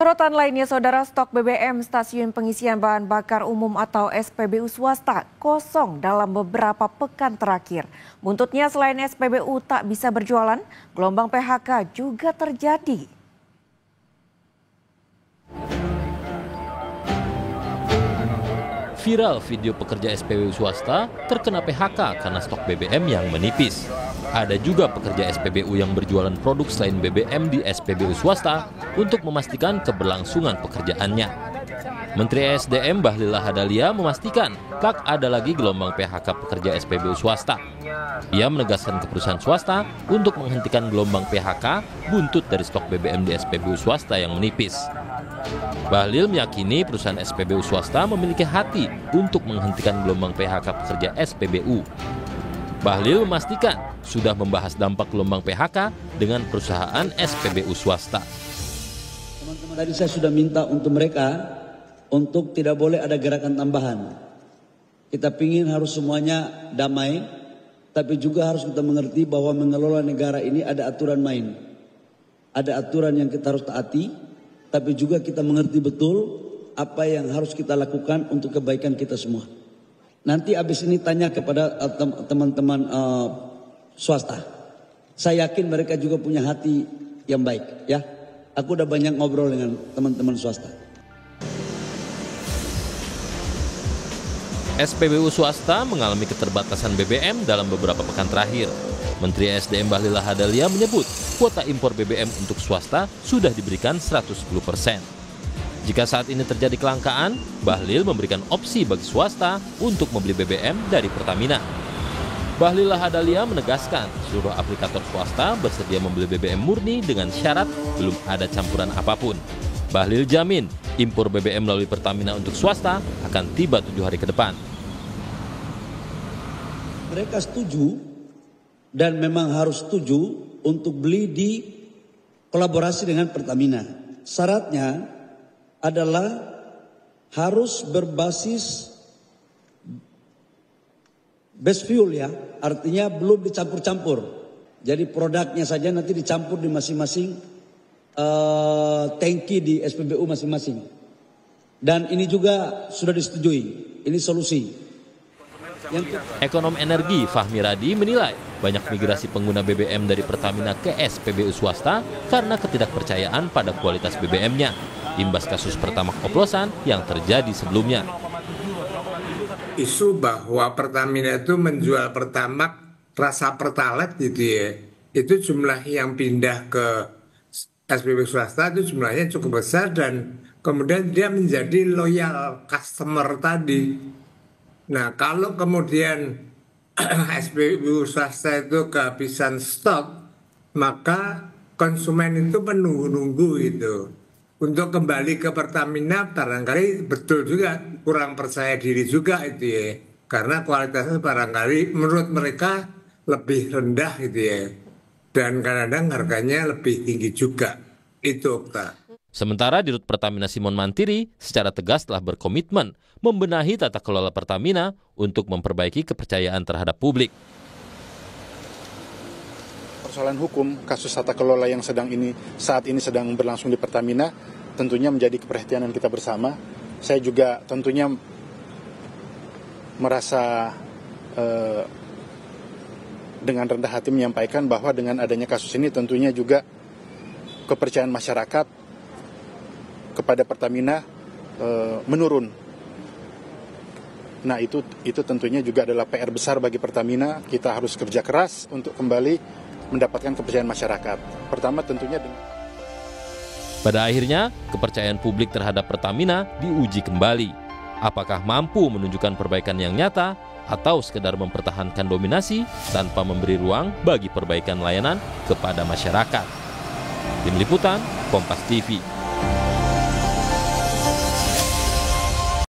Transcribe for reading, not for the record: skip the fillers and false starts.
Sorotan lainnya, saudara, stok BBM stasiun pengisian bahan bakar umum atau SPBU swasta kosong dalam beberapa pekan terakhir. Buntutnya, selain SPBU tak bisa berjualan, gelombang PHK juga terjadi. Viral video pekerja SPBU swasta terkena PHK karena stok BBM yang menipis. Ada juga pekerja SPBU yang berjualan produk selain BBM di SPBU swasta untuk memastikan keberlangsungan pekerjaannya. Menteri SDM Bahlil Lahadalia memastikan tak ada lagi gelombang PHK pekerja SPBU swasta. Ia menegaskan ke perusahaan swasta untuk menghentikan gelombang PHK buntut dari stok BBM di SPBU swasta yang menipis. Bahlil meyakini perusahaan SPBU swasta memiliki hati untuk menghentikan gelombang PHK pekerja SPBU. Bahlil memastikan sudah membahas dampak gelombang PHK dengan perusahaan SPBU swasta. Teman-teman, tadi saya sudah minta untuk mereka untuk tidak boleh ada gerakan tambahan. Kita ingin harus semuanya damai, tapi juga harus kita mengerti bahwa mengelola negara ini ada aturan main. Ada aturan yang kita harus taati, tapi juga kita mengerti betul apa yang harus kita lakukan untuk kebaikan kita semua. Nanti habis ini tanya kepada teman-teman swasta. Saya yakin mereka juga punya hati yang baik, ya. Aku udah banyak ngobrol dengan teman-teman swasta. SPBU swasta mengalami keterbatasan BBM dalam beberapa pekan terakhir. Menteri SDM Bahlil Lahadalia menyebut kuota impor BBM untuk swasta sudah diberikan 110%. Jika saat ini terjadi kelangkaan, Bahlil memberikan opsi bagi swasta untuk membeli BBM dari Pertamina. Bahlil Lahadalia menegaskan seluruh aplikator swasta bersedia membeli BBM murni dengan syarat belum ada campuran apapun. Bahlil jamin impor BBM melalui Pertamina untuk swasta akan tiba 7 hari ke depan. Mereka setuju dan memang harus setuju untuk beli di kolaborasi dengan Pertamina. Syaratnya adalah harus berbasis base fuel, ya, artinya belum dicampur-campur. Jadi produknya saja nanti dicampur di masing-masing tangki di SPBU masing-masing. Dan ini juga sudah disetujui, ini solusi. Ekonom energi Fahmi Radi menilai banyak migrasi pengguna BBM dari Pertamina ke SPBU swasta karena ketidakpercayaan pada kualitas BBM-nya, imbas kasus Pertamax oplosan yang terjadi sebelumnya. Isu bahwa Pertamina itu menjual Pertamax rasa Pertalite gitu ya, itu jumlah yang pindah ke SPBU swasta itu jumlahnya cukup besar dan kemudian dia menjadi loyal customer tadi. Nah, kalau kemudian SPBU swasta itu kehabisan stok, maka konsumen itu menunggu-nunggu gitu. Untuk kembali ke Pertamina barangkali betul juga kurang percaya diri juga itu ya. Karena kualitasnya barangkali menurut mereka lebih rendah gitu ya. Dan kadang-kadang harganya lebih tinggi juga. Itu, Kak. Sementara Dirut Pertamina Simon Mantiri secara tegas telah berkomitmen membenahi tata kelola Pertamina untuk memperbaiki kepercayaan terhadap publik. Persoalan hukum kasus tata kelola yang saat ini sedang berlangsung di Pertamina tentunya menjadi keperhatian kita bersama. Saya juga tentunya merasa dengan rendah hati menyampaikan bahwa dengan adanya kasus ini tentunya juga kepercayaan masyarakat kepada Pertamina menurun. Nah itu tentunya juga adalah PR besar bagi Pertamina. Kita harus kerja keras untuk kembali mendapatkan kepercayaan masyarakat. Pertama tentunya Pada akhirnya, kepercayaan publik terhadap Pertamina diuji kembali. Apakah mampu menunjukkan perbaikan yang nyata atau sekedar mempertahankan dominasi tanpa memberi ruang bagi perbaikan layanan kepada masyarakat. Tim Liputan, Kompas TV.